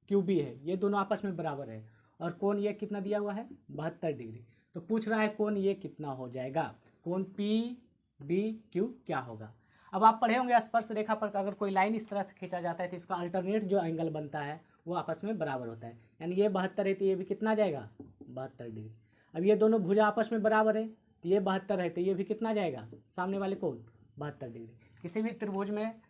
Q B है, ये दोनों आपस में बराबर है, और कोण ये कितना दिया हुआ है 72 डिग्री। तो पूछ रहा है कोण ये कितना हो जाएगा, कोण पी बी क्यू क्या होगा। अब आप पढ़े होंगे स्पर्श रेखा पर अगर कोई लाइन इस तरह से खींचा जाता है तो इसका अल्टरनेट जो एंगल बनता है वो आपस में बराबर होता है, यानी ये 72 है तो ये भी कितना आ जाएगा 72 डिग्री। अब ये दोनों भुजा आपस में बराबर है तो ये 72 है तो ये भी कितना जाएगा सामने वाले कोण 72 डिग्री। किसी भी त्रिभुज में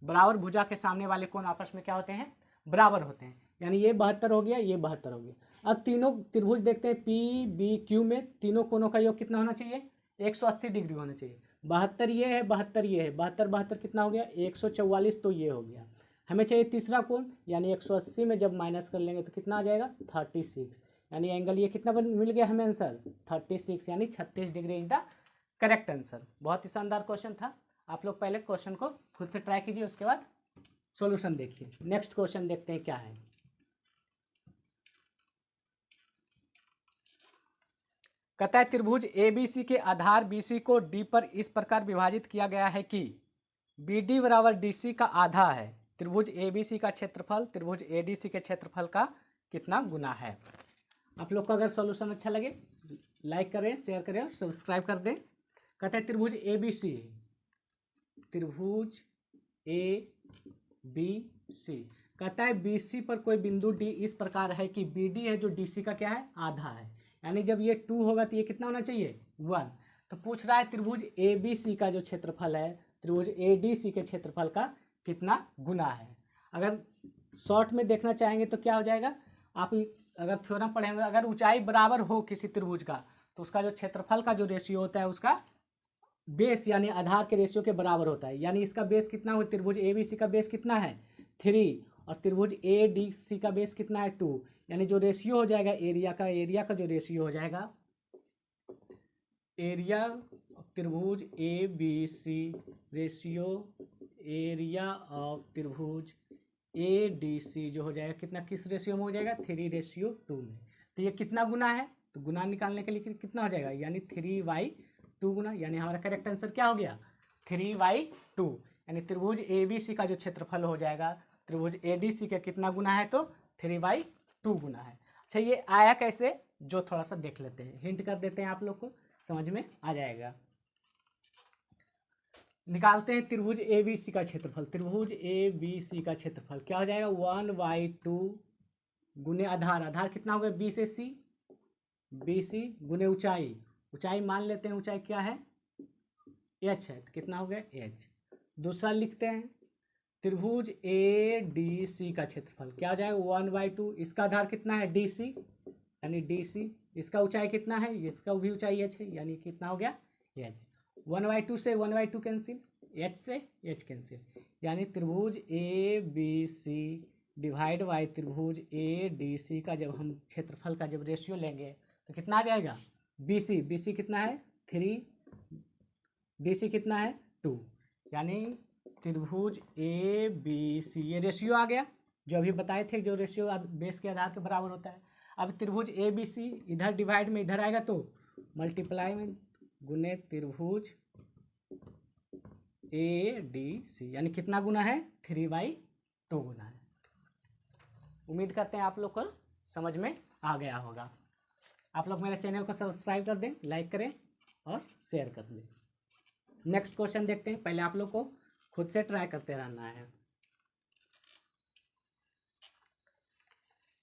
बराबर भुजा के सामने वाले कोण आपस में क्या होते हैं बराबर होते हैं, यानी ये 72 हो गया, ये 72 हो गया। अब तीनों त्रिभुज देखते हैं पी बी क्यू में तीनों कोणों का योग कितना होना चाहिए 180 डिग्री होना चाहिए। 72 ये है, 72 ये है, 72 72 कितना हो गया 144, तो ये हो गया। हमें चाहिए तीसरा कोण, यानी 180 में जब माइनस कर लेंगे तो कितना आ जाएगा 36, यानी एंगल ये कितना मिल गया हमें आंसर 36, यानी 36 degree is the correct answer. बहुत ही शानदार क्वेश्चन था। आप लोग पहले क्वेश्चन को खुद से ट्राई कीजिए, उसके बाद सॉल्यूशन देखिए। नेक्स्ट क्वेश्चन देखते हैं क्या है। कहता है त्रिभुज ABC के आधार BC को D पर इस प्रकार विभाजित किया गया है कि BD बराबर DC का आधा है। त्रिभुज ABC का क्षेत्रफल त्रिभुज ADC के क्षेत्रफल का कितना गुना है। आप लोग को अगर सॉल्यूशन अच्छा लगे लाइक करें, शेयर करें और सब्सक्राइब कर दें। कहता है त्रिभुज ABC, त्रिभुज ABC कहता है BC पर कोई बिंदु D इस प्रकार है कि BD है जो DC का क्या है आधा है, यानी जब ये 2 होगा तो ये कितना होना चाहिए 1। तो पूछ रहा है त्रिभुज ABC का जो क्षेत्रफल है त्रिभुज ADC के क्षेत्रफल का कितना गुना है। अगर शॉर्ट में देखना चाहेंगे तो क्या हो जाएगा, आप अगर थ्योरम पढ़ेंगे अगर ऊंचाई बराबर हो किसी त्रिभुज का तो उसका जो क्षेत्रफल का जो रेशियो होता है उसका बेस यानी आधार के रेशियो के बराबर होता है। यानी इसका बेस कितना हो, त्रिभुज ABC का बेस कितना है 3 और त्रिभुज ADC का बेस कितना है 2, यानी जो रेशियो हो जाएगा एरिया का जो रेशियो हो जाएगा एरिया त्रिभुज ABC रेशियो एरिया ऑफ त्रिभुज ADC जो हो जाएगा कितना किस रेशियो में हो जाएगा 3:2 में। तो ये कितना गुना है, तो गुना निकालने के लिए कितना हो जाएगा यानी 3/2 गुना, यानी हमारा करेक्ट आंसर क्या हो गया 3/2, यानी त्रिभुज ABC का जो क्षेत्रफल हो जाएगा त्रिभुज ADC का कितना गुना है तो 3/2 गुना है। अच्छा ये आया कैसे जो थोड़ा सा देख लेते हैं, हिंट कर देते हैं, आप लोग को समझ में आ जाएगा। निकालते हैं त्रिभुज ABC का क्षेत्रफल। त्रिभुज ABC का क्षेत्रफल क्या हो जाएगा 1/2 गुने आधार, आधार कितना हो गया B से C, BC गुने ऊंचाई, ऊंचाई मान लेते हैं ऊंचाई क्या है h है तो कितना हो गया h। दूसरा लिखते हैं त्रिभुज ADC का क्षेत्रफल क्या हो जाएगा 1/2, इसका आधार कितना है DC यानी DC, इसका ऊंचाई कितना है इसका भी ऊंचाई h है यानी कितना हो गया h। 1/2 से 1/2 कैंसिल, h से h कैंसिल, यानी त्रिभुज ABC डिवाइड बाई त्रिभुज ADC का जब हम क्षेत्रफल का जब रेशियो लेंगे तो कितना आ जाएगा BC कितना है 3, DC कितना है 2, यानी त्रिभुज ABC ये रेशियो आ गया जो अभी बताए थे जो रेशियो बेस के आधार के बराबर होता है। अब त्रिभुज ABC इधर डिवाइड में इधर आएगा तो मल्टीप्लाई में गुने त्रिभुज ADC यानी कितना गुना है 3/2 गुना है। उम्मीद करते हैं आप लोग को समझ में आ गया होगा। आप लोग मेरे चैनल को सब्सक्राइब कर दें, लाइक करें और शेयर कर दें। नेक्स्ट क्वेश्चन देखते हैं, पहले आप लोग को खुद से ट्राई करते रहना है।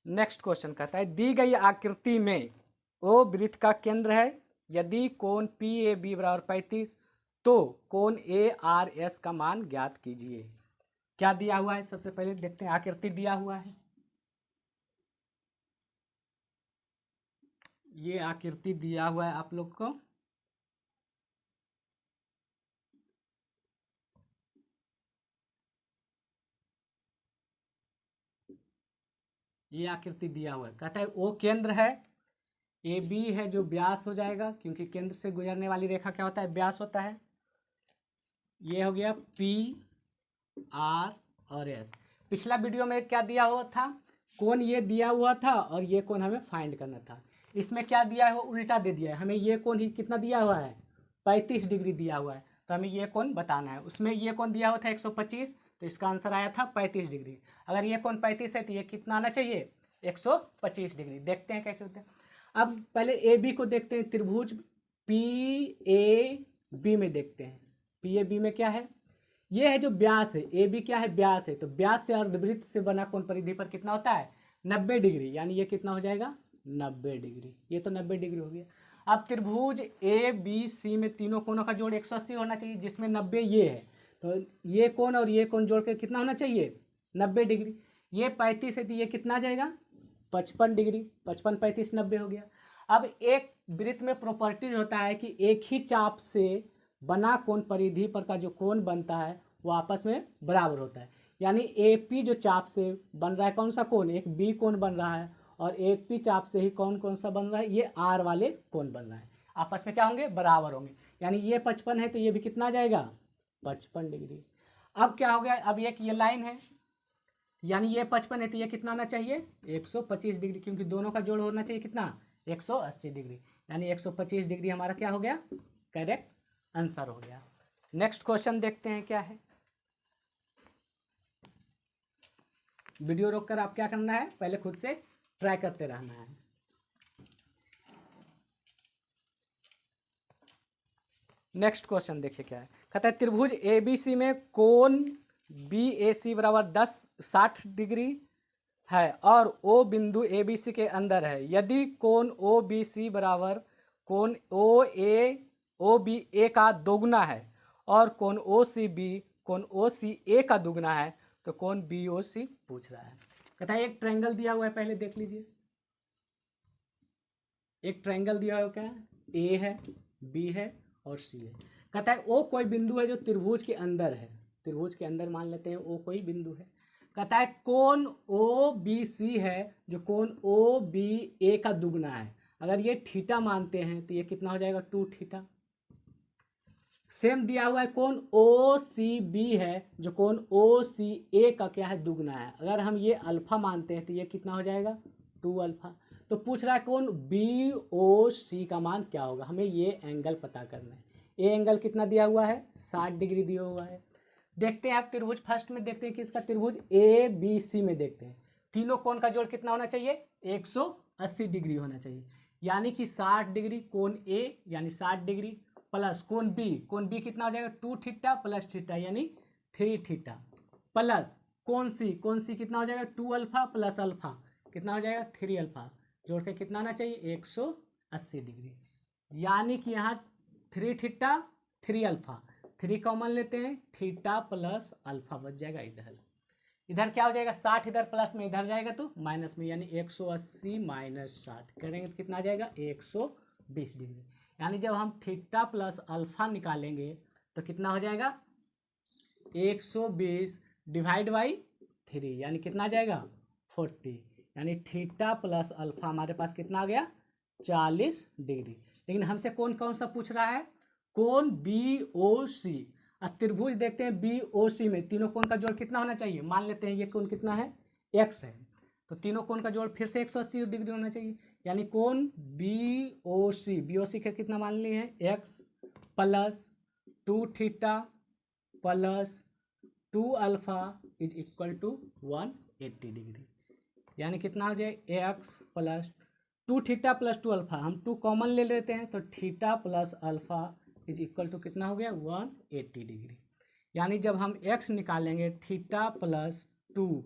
नेक्स्ट क्वेश्चन कहता है दी गई आकृति में O वृत्त का केंद्र है, यदि कोण PAB बराबर 35 तो कोण ARS का मान ज्ञात कीजिए। क्या दिया हुआ है सबसे पहले देखते हैं, आकृति दिया हुआ है, ये आकृति दिया हुआ है आप लोग को, ये आकृति दिया हुआ है। कहता है O केंद्र है, AB है जो व्यास हो जाएगा क्योंकि केंद्र से गुजरने वाली रेखा क्या होता है व्यास होता है। ये हो गया P R और S। पिछला वीडियो में क्या दिया हुआ था कोण ये दिया हुआ था और ये कोण हमें फाइंड करना था, इसमें क्या दिया है वो उल्टा दे दिया है, हमें ये कोण ही कितना दिया हुआ है 35 डिग्री दिया हुआ है तो हमें ये कोण बताना है। उसमें ये कोण दिया हुआ था 125 तो इसका आंसर आया था 35 डिग्री। अगर ये कोण 35 है तो ये कितना आना चाहिए 125 डिग्री। देखते हैं कैसे होते हैं। अब पहले ए बी को देखते हैं, त्रिभुज पी ए बी में देखते हैं। पी ए बी में क्या है, ये है जो व्यास है, ए बी क्या है व्यास है, तो व्यास से अर्धवृत्त से बना कोण परिधि पर कितना होता है 90 डिग्री, यानी ये कितना हो जाएगा 90 डिग्री। ये तो 90 डिग्री हो गया। अब त्रिभुज ए बी सी में तीनों कोणों का जोड़ 180 होना चाहिए, जिसमें 90 ये है, तो ये कोण और ये कोण जोड़ के कितना होना चाहिए 90 डिग्री। ये 35 है तो ये कितना आ जाएगा 55 डिग्री, 55 35 90 हो गया। अब एक वृत्त में प्रॉपर्टीज होता है कि एक ही चाप से बना कोण परिधि पर का जो कोण बनता है वो आपस में बराबर होता है। यानी ए पी जो चाप से बन रहा है कौन सा कोण, एक बी कोण बन रहा है, और एक पी चाप से ही कौन सा बन रहा है, ये आर वाले कोण बन रहा है, आपस में क्या होंगे बराबर होंगे। यानी ये 55 है तो ये भी कितना आ जाएगा 55 डिग्री। अब क्या हो गया, अब एक ये लाइन है, यानी ये 55 है तो ये कितना आना चाहिए 125 डिग्री, क्योंकि दोनों का जोड़ होना चाहिए कितना 180 डिग्री, यानी 125 डिग्री हमारा क्या हो गया करेक्ट आंसर हो गया। नेक्स्ट क्वेश्चन देखते हैं क्या है। वीडियो रोककर आप क्या करना है, पहले खुद से ट्राई करते रहना है। नेक्स्ट क्वेश्चन देखिए क्या है, कहता है त्रिभुज ए बी सी में कोण बी ए सी बराबर 60 डिग्री है और ओ बिंदु ए बी सी के अंदर है। यदि कोण ओ बी सी बराबर कोण ओ बी ए का दोगुना है और कोण ओ सी ए का दुगुना है तो कोण बी ओ सी पूछ रहा है। कहता है एक ट्रायंगल दिया हुआ है, पहले देख लीजिए। एक ट्रायंगल दिया हुआ क्या है, ए है बी है और सी है। कहता है ओ कोई बिंदु है जो त्रिभुज के अंदर है, त्रिभुज के अंदर मान लेते हैं ओ कोई बिंदु है। कहता है कोण ओ बी सी है जो कोण ओ बी ए का दुगना है। अगर ये थीटा मानते हैं तो ये कितना हो जाएगा 2 थीटा। सेम दिया हुआ है कोण ओ सी बी है जो कोण ओ सी ए का क्या है दुगना है। अगर हम ये अल्फा मानते हैं तो ये कितना हो जाएगा 2 अल्फा। तो पूछ रहा है कोण बी ओ सी का मान क्या होगा, हमें ये एंगल पता करना है। ये एंगल कितना दिया हुआ है 60 डिग्री दिया हुआ है। देखते हैं आप त्रिभुज फर्स्ट में देखते हैं कि इसका त्रिभुज ए बी सी में देखते हैं। तीनों कोण का जोड़ कितना होना चाहिए 180 डिग्री होना चाहिए, यानी कि 60 डिग्री कोण ए यानी 60 डिग्री प्लस कोण बी कितना हो जाएगा 2 थीटा प्लस थीटा यानी 3 थीटा प्लस कोण सी कितना हो जाएगा 2 अल्फा प्लस अल्फा कितना हो जाएगा 3 अल्फा, जोड़ के कितना आना चाहिए 180 डिग्री। यानी कि यहाँ 3 थीटा 3 अल्फा 3 कॉमन लेते हैं, थीटा प्लस अल्फा बच जाएगा इधर। इधर क्या हो जाएगा 60 इधर प्लस में इधर जाएगा तो माइनस में, यानी 180 माइनस 60 करेंगे तो कितना आ जाएगा 120 डिग्री। यानी जब हम थीटा प्लस अल्फा निकालेंगे तो कितना हो जाएगा 120 डिवाइड बाई 3 यानी कितना आ जाएगा 40, यानी थीटा प्लस अल्फा हमारे पास कितना आ गया 40 डिग्री। लेकिन हमसे कौन सा पूछ रहा है कोण बी ओ सी। अब त्रिभुज देखते हैं बी ओ सी में तीनों कोण का जोड़ कितना होना चाहिए, मान लेते हैं ये कोण कितना है x है, तो तीनों कोण का जोड़ फिर से 180 डिग्री होना चाहिए। यानी कोण बी ओ सी का कितना मान लिए हैं x plus 2 theta plus 2 alpha is equal to 180 degree. यानी कितना हो जाए x plus 2 theta plus 2 alpha, हम 2 कॉमन ले लेते हैं तो theta plus alpha is equal to कितना हो गया 180 डिग्री। यानी जब हम x निकालेंगे theta plus 2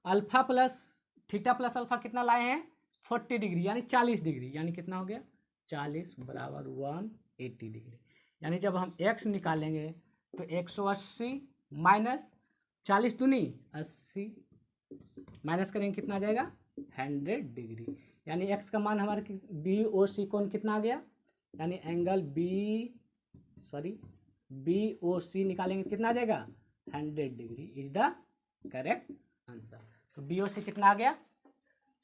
alpha plus theta plus alpha कितना लाए हैं 40 डिग्री यानी 40 डिग्री, यानी कितना हो गया 40 बराबर 180 डिग्री। यानी जब हम x निकालेंगे तो 180 माइनस 40 दूनी 80 माइनस करेंगे कितना आ जाएगा 100 डिग्री। यानी x का मान हमारे बी ओ सी कोण कितना आ गया, यानी एंगल बी ओ सी निकालेंगे कितना आ जाएगा 100 degree is the correct answer. तो बी ओ सी कितना आ गया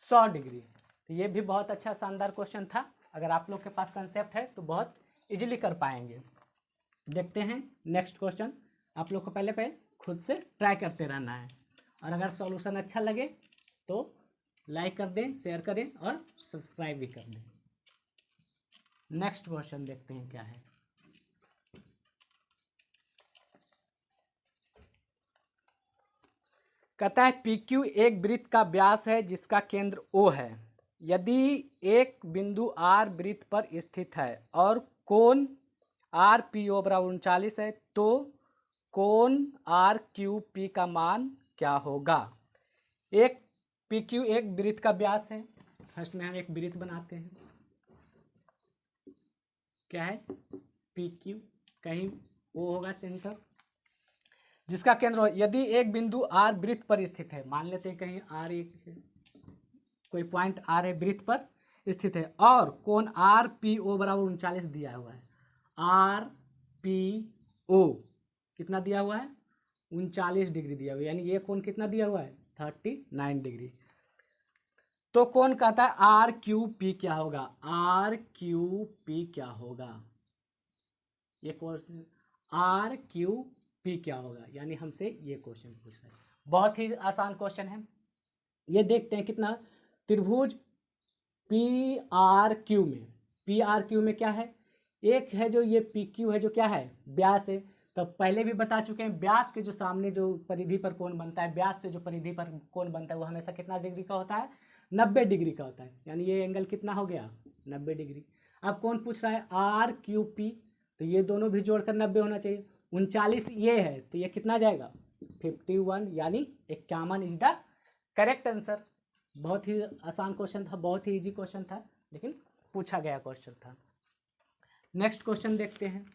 100 डिग्री। तो ये भी बहुत अच्छा शानदार क्वेश्चन था, अगर आप लोग के पास कंसेप्ट है तो बहुत इजीली कर पाएंगे। देखते हैं नेक्स्ट क्वेश्चन। आप लोग को पहले खुद से ट्राई करते रहना है, और अगर सॉल्यूशन अच्छा लगे तो लाइक कर दें, शेयर करें और सब्सक्राइब भी कर दें। नेक्स्ट क्वेश्चन देखते हैं क्या है। कहता है पी क्यू एक वृत्त का व्यास है जिसका केंद्र ओ है। यदि एक बिंदु आर वृत्त पर स्थित है और कोण आर पी ओ बराबर 39 है तो कोण आर क्यू पी का मान क्या होगा। एक पी क्यू एक वृत्त का व्यास है। फर्स्ट में हम एक वृत्त बनाते हैं। क्या है पी क्यू, कहीं वो होगा सेंटर जिसका केंद्र हो। यदि एक बिंदु आर वृत्त पर स्थित है, मान लेते हैं कहीं आर एक है, कोई पॉइंट आर है वृत्त पर स्थित है और कोण आर पी ओ बराबर 39 दिया हुआ है। आर पी ओ कितना दिया हुआ है 39 डिग्री दिया हुआ है, यानी ये कोण कितना दिया हुआ है 39 डिग्री। तो कौन कहता है आर क्यू पी क्या होगा, आर क्यू पी क्या होगा, ये क्वेश्चन आर क्यू पी क्या होगा, यानी हमसे ये क्वेश्चन पूछ रहा है। बहुत ही आसान क्वेश्चन है। ये देखते हैं कितना त्रिभुज पी आर क्यू में, पी आर क्यू में क्या है, एक है जो ये पी क्यू है जो क्या है व्यास है। तो पहले भी बता चुके हैं व्यास के जो सामने जो परिधि पर कोण बनता है, व्यास से जो परिधि पर कोण बनता है वो हमेशा कितना डिग्री का होता है 90 डिग्री का होता है, यानी ये एंगल कितना हो गया 90 डिग्री। अब कौन पूछ रहा है आर क्यू पी, तो ये दोनों भी जोड़कर 90 होना चाहिए। 39 ये है तो ये कितना जाएगा 51, यानी 51 इज द करेक्ट आंसर। बहुत ही आसान क्वेश्चन था, बहुत ही इजी क्वेश्चन था, लेकिन पूछा गया क्वेश्चन था। नेक्स्ट क्वेश्चन देखते हैं।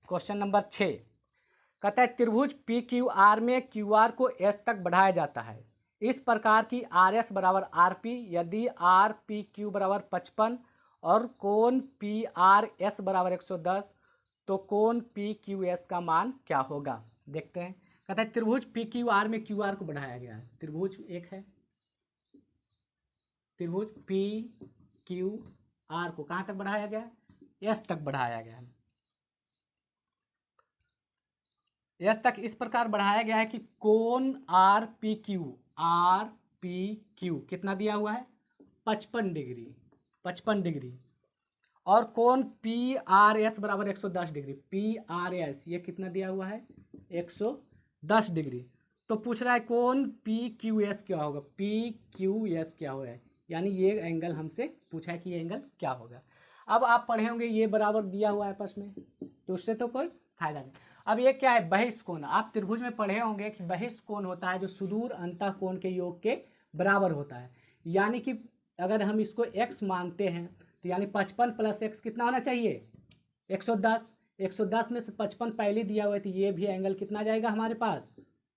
क्वेश्चन नंबर 6 कहता है त्रिभुज पी क्यू आर में क्यू आर को एस तक बढ़ाया जाता है। इस प्रकार की आर एस बराबर आर पी यदि आर पी क्यू बराबर 55 और कोण पी आर एस बराबर 110 तो कोण पी क्यू एस का मान क्या होगा। देखते हैं। कहता है त्रिभुज पी क्यू आर में क्यू आर को बढ़ाया गया है। त्रिभुज एक है, त्रिभुज पी क्यू आर को कहाँ तक बढ़ाया गया है एस तक बढ़ाया गया है। एस तक इस प्रकार बढ़ाया गया है कि कोण आर पी क्यू कितना दिया हुआ है 55 डिग्री, 55 डिग्री और कोण पी आर एस बराबर 110 डिग्री। पी आर एस ये कितना दिया हुआ है 110 डिग्री। तो पूछ रहा है कोण पी क्यू एस क्या होगा, पी क्यू एस क्या होगा, यानी ये एंगल हमसे पूछा है कि ये एंगल क्या होगा। अब आप पढ़े होंगे ये बराबर दिया हुआ है आपस में, तो उससे तो कोई फायदा नहीं। अब ये क्या है बहिष्कोण। आप त्रिभुज में पढ़े होंगे कि बहिष्कोण होता है जो सुदूर अंतःकोण के योग के बराबर होता है। यानी कि अगर हम इसको x मानते हैं तो यानी 55 + x कितना होना चाहिए 110। 110 में से 55 पहले दिया हुआ है तो ये भी एंगल कितना जाएगा हमारे पास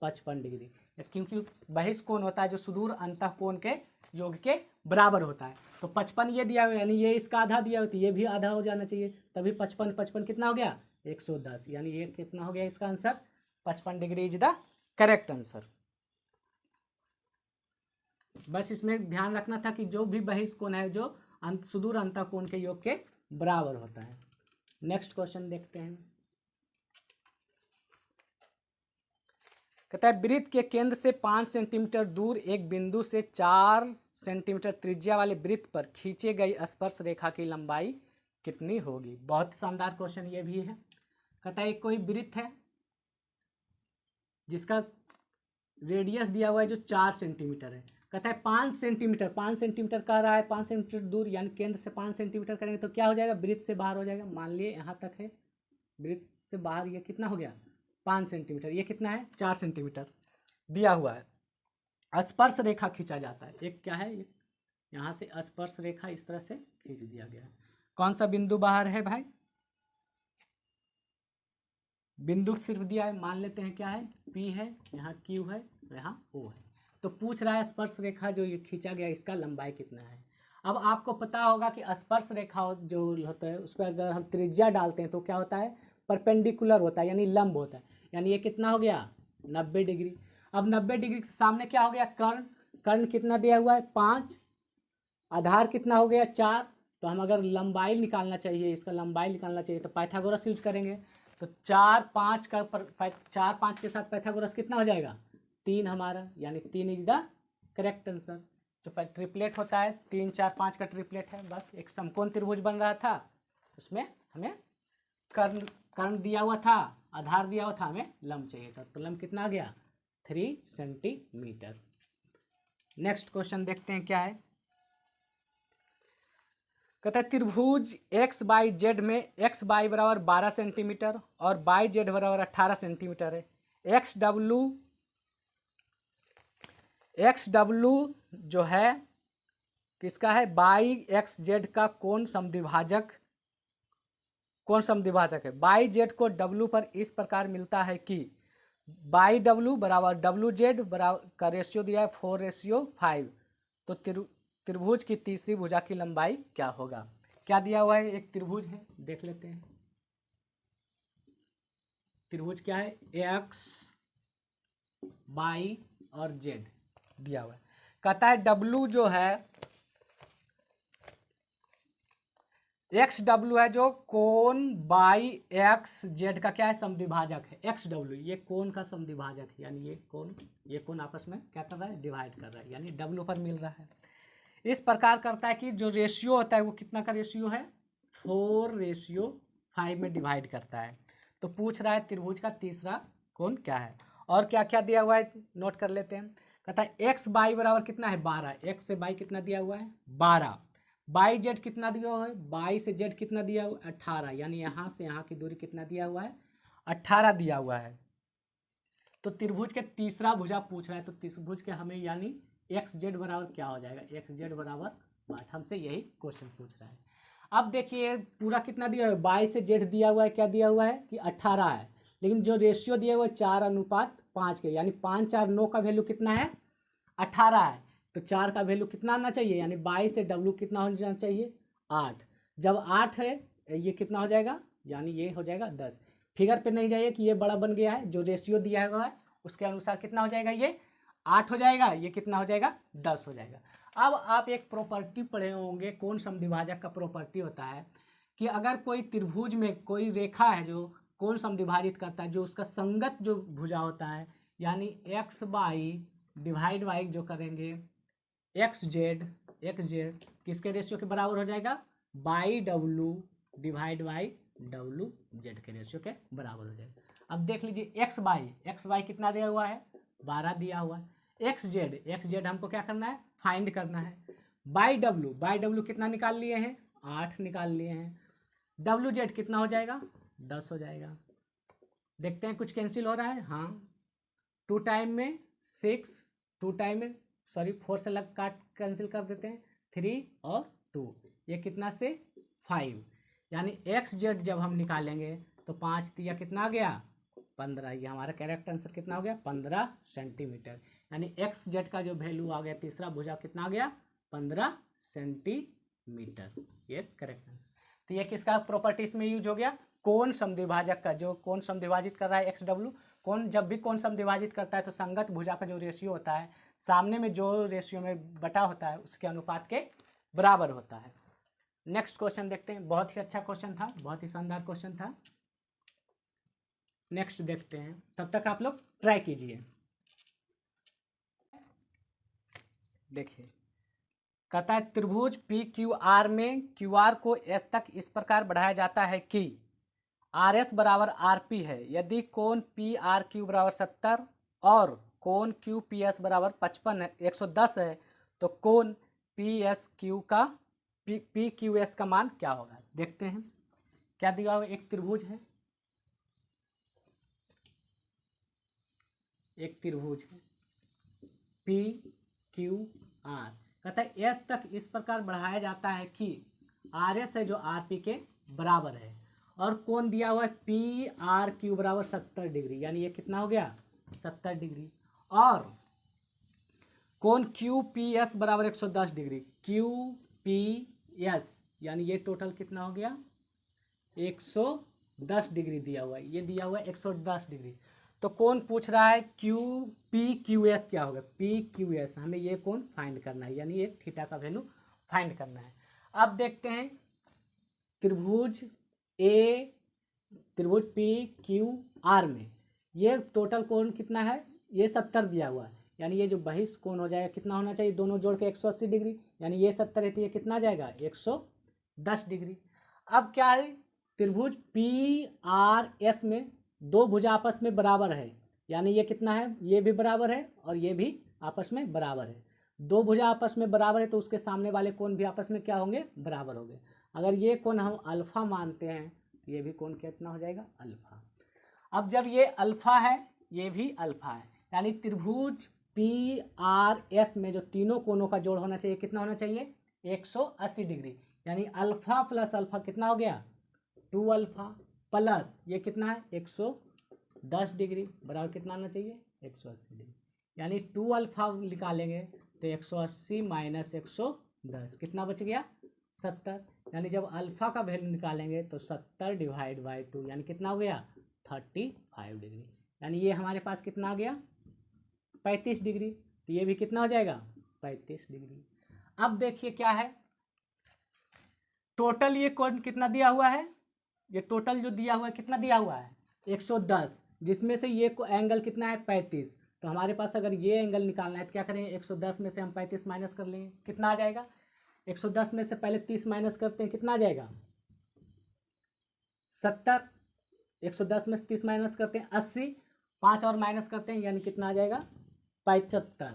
55 डिग्री, क्योंकि बहिष्कोण होता है जो सुदूर अंतःकोण के योग के बराबर होता है। तो 55 ये दिया हुआ है, यानी ये इसका आधा दिया हुआ है तो ये भी आधा हो जाना चाहिए, तभी 55 कितना हो गया 110, यानी ये कितना हो गया इसका answer 55 degree is the correct answer. बस इसमें ध्यान रखना था कि जो भी बहिष्कोण है जो सुदूर अंतःकोण के योग के बराबर होता है। नेक्स्ट क्वेश्चन देखते हैं। कहता है वृत्त के केंद्र से 5 सेंटीमीटर दूर एक बिंदु से 4 सेंटीमीटर त्रिज्या वाले वृत्त पर खींचे गई स्पर्श रेखा की लंबाई कितनी होगी। बहुत शानदार क्वेश्चन ये भी है। कहता है कोई वृत्त है जिसका रेडियस दिया हुआ है जो 4 सेंटीमीटर है। कहता है 5 सेंटीमीटर, 5 सेंटीमीटर कह रहा है 5 सेंटीमीटर दूर, यानी केंद्र से 5 सेंटीमीटर करेंगे तो क्या हो जाएगा वृत्त से बाहर हो जाएगा। मान लिए यहाँ तक है, वृत्त से बाहर ये कितना हो गया 5 सेंटीमीटर, ये कितना है 4 सेंटीमीटर दिया हुआ है। स्पर्श रेखा खींचा जाता है। एक क्या है यहाँ से स्पर्श रेखा इस तरह से खींच दिया गया है। कौन सा बिंदु बाहर है भाई, बिंदु सिर्फ दिया है, मान लेते हैं क्या है P है, यहाँ Q है, यहाँ O है। तो पूछ रहा है स्पर्श रेखा जो ये खींचा गया इसका लंबाई कितना है। अब आपको पता होगा कि स्पर्श रेखा जो होता है उसको अगर हम त्रिज्या डालते हैं तो क्या होता है परपेंडिकुलर होता है, यानी लंब होता है। यानी ये कितना हो गया 90 डिग्री। अब 90 डिग्री के सामने क्या हो गया कर्ण, कर्ण कितना दिया हुआ है 5, आधार कितना हो गया 4। तो हम अगर लंबाई निकालना चाहिए, इसका लंबाई निकालना चाहिए तो पाइथागोरस यूज करेंगे। तो 4 5 का 4 5 के साथ पाइथागोरस कितना हो जाएगा 3 हमारा, यानी 3 इज द करेक्ट आंसर। जो ट्रिपलेट होता है 3 4 5 का ट्रिपलेट है। बस एक समकोण त्रिभुज बन रहा था, उसमें हमें कर्ण कर्ण दिया हुआ था, आधार दिया हुआ था, हमें लंब चाहिए था, तो लंब कितना आ गया 3 सेंटीमीटर। नेक्स्ट क्वेश्चन देखते हैं क्या है। कहता है त्रिभुज एक्स बाई जेड में एक्स बाई बराबर 12 सेंटीमीटर और बाई जेड बराबर 18 सेंटीमीटर है। एक्स डब्लू जो है किसका है, बाई एक्स जेड का कौन समद्विभाजक है। बाई जेड को डब्लू पर इस प्रकार मिलता है कि बाई डब्लू बराबर डब्लू जेड बराबर का रेशियो दिया है 4:5। तो त्रिभुज की तीसरी भुजा की लंबाई क्या होगा। क्या दिया हुआ है, एक त्रिभुज है, देख लेते हैं। त्रिभुज क्या है, एक्स बाई और जेड दिया हुआ है। कहता है डब्लू जो है एक्स डब्लू है जो कोण बाई एक्स जेड का क्या है, समद्विभाजक है। एक्स डब्लू ये कोण का समद्विभाजक है, यानी ये कोण आपस में क्या कर रहा है, डिवाइड कर रहा है, यानी डब्लू पर मिल रहा है। इस प्रकार करता है कि जो रेशियो होता है वो कितना का रेशियो है, 4:5 में डिवाइड करता है। तो पूछ रहा है त्रिभुज का तीसरा कोण क्या है, और क्या क्या दिया हुआ है नोट कर लेते हैं। कहता है एक्स बाई बराबर कितना है 12, एक्स से बाई कितना दिया हुआ है 12, बाई जेड कितना दिया हुआ है, बाई से जेड कितना दिया हुआ है 18, यानी यहाँ से यहाँ की दूरी कितना दिया हुआ है 18 दिया हुआ है। तो त्रिभुज के तीसरा भुजा पूछ रहा है, तो त्रिभुज के हमें यानी एक्स जेड बराबर क्या हो जाएगा, एक्स जेड बराबर 8, हमसे यही क्वेश्चन पूछ रहा है। अब देखिए पूरा कितना दिया हुआ है, बाई से जेड दिया हुआ है, क्या दिया हुआ है कि 18 है, लेकिन जो रेशियो दिया हुआ है 4:5 के, यानी 5 4 9 का वैल्यू कितना है 18 है, तो 4 का वैल्यू कितना आना चाहिए, यानी 22 से डब्लू कितना हो जाना चाहिए 8। जब 8 है ये कितना हो जाएगा, यानी ये हो जाएगा 10। फिगर पे नहीं जाइए कि ये बड़ा बन गया है, जो रेशियो दिया हुआ है उसके अनुसार कितना हो जाएगा, ये 8 हो जाएगा, ये कितना हो जाएगा 10 हो जाएगा। अब आप एक प्रॉपर्टी पढ़े होंगे, कोण समद्विभाजक का प्रॉपर्टी होता है कि अगर कोई त्रिभुज में कोई रेखा है जो कोण समद्विभाजित करता है, जो उसका संगत जो भुजा होता है, यानी एक्स बाई डिवाइड बाई जो करेंगे एक्स जेड किसके रेशियो के बराबर हो जाएगा, by W divide by W Z के रेशियो के बराबर हो जाएगा। अब देख लीजिए एक्स बाई कितना दिया हुआ है 12 दिया हुआ है, एक्स जेड हमको क्या करना है, फाइंड करना है। बाई डब्लू कितना निकाल लिए हैं 8 निकाल लिए हैं, डब्लू जेड कितना हो जाएगा 10 हो जाएगा। देखते हैं कुछ कैंसिल हो रहा है, हाँ 2 टाइम में 6, 2 टाइम में 4 से लग काट कैंसिल कर देते हैं, 3 और 2, ये कितना से 5, यानी एक्स जेड जब हम निकालेंगे तो 5 तिया कितना आ गया 15, ये हमारा करेक्ट आंसर कितना हो गया 15 सेंटीमीटर, यानी एक्स जेड का जो वैल्यू आ गया तीसरा भुजा कितना आ गया 15 सेंटीमीटर, ये करेक्ट आंसर। तो ये किसका प्रॉपर्टीज में यूज हो गया, कोण समद्विभाजक का, जो कोण समद्विभाजित कर रहा है एक्स डब्लू। कौन जब भी कोण समद्विभाजित करता है तो संगत भुजा का जो रेशियो होता है सामने में जो रेशियो में बटा होता है उसके अनुपात के बराबर होता है। नेक्स्ट क्वेश्चन देखते हैं, बहुत ही अच्छा क्वेश्चन था, बहुत ही शानदार क्वेश्चन था। नेक्स्ट देखते हैं, तब तक आप लोग ट्राई कीजिए। देखिए कहता है त्रिभुज पी क्यू आर में क्यू आर को एस तक इस प्रकार बढ़ाया जाता है कि आर एस बराबर आर पी है। यदि कोण पी आर क्यू बराबर 70 और कोण क्यू पी एस बराबर 55 है 110 है, तो कोण पी एस क्यू का पी क्यू एस का मान क्या होगा। देखते हैं क्या दिया हुआ, एक त्रिभुज है, एक त्रिभुज है पी क्यू आर, कहता है एस तक इस प्रकार बढ़ाया जाता है कि आर एस है जो आर पी के बराबर है, और कोण दिया हुआ है पी आर क्यू बराबर 70 डिग्री, यानी ये कितना हो गया 70 डिग्री, और कोण क्यू पी एस बराबर 110 डिग्री, क्यू पी एस यानी ये टोटल कितना हो गया 110 डिग्री दिया हुआ है, ये दिया हुआ है 110 डिग्री। तो कौन पूछ रहा है क्यू पी क्यू एस क्या होगा, पी क्यू एस हमें ये कौन फाइंड करना है, यानी ये थीटा का वैल्यू फाइंड करना है। अब देखते हैं त्रिभुज पी क्यू आर में ये टोटल कोण कितना है, ये 70 दिया हुआ है, यानी ये जो बहिष्ठ कोण हो जाएगा कितना होना चाहिए, दोनों जोड़ के 180 डिग्री, यानी ये 70 है तो ये कितना जाएगा 110 डिग्री। अब क्या है त्रिभुज पी आर एस में दो भुजा आपस में बराबर है, यानी ये कितना है, ये भी बराबर है और ये भी आपस में बराबर है। दो भुजा आपस में बराबर है तो उसके सामने वाले कोण भी आपस में क्या होंगे, बराबर होंगे। अगर ये कोण हम अल्फा मानते हैं तो ये भी कोण कितना हो जाएगा, अल्फा। अब जब ये अल्फा है ये भी अल्फा है, यानी त्रिभुज पी आर एस में जो तीनों कोणों का जोड़ होना चाहिए कितना होना चाहिए, 180 डिग्री। यानी अल्फा प्लस अल्फा कितना हो गया, 2 अल्फा प्लस ये कितना है 110 डिग्री बराबर कितना आना चाहिए, 180 डिग्री। यानी 2 अल्फा निकालेंगे तो 180 माइनस 110 कितना बच गया, 70। यानी जब अल्फा का वैल्यू निकालेंगे तो 70 डिवाइड बाई 2 यानी कितना हो गया, 35 डिग्री। यानी ये हमारे पास कितना आ गया, 35 डिग्री। तो ये भी कितना हो जाएगा, 35 डिग्री। अब देखिए क्या है, टोटल ये कोण कितना दिया हुआ है, ये टोटल जो दिया हुआ है कितना दिया हुआ है, 110, जिसमें से ये एंगल कितना है, 35। तो हमारे पास अगर ये एंगल निकालना है तो क्या करेंगे, 110 में से हम 35 माइनस कर लेंगे, कितना आ जाएगा, 110 में से पहले 30 माइनस करते हैं, कितना आ जाएगा, 70। 110 में से 30 माइनस करते हैं 80, 5 और माइनस करते हैं यानी कितना आ जाएगा, 75।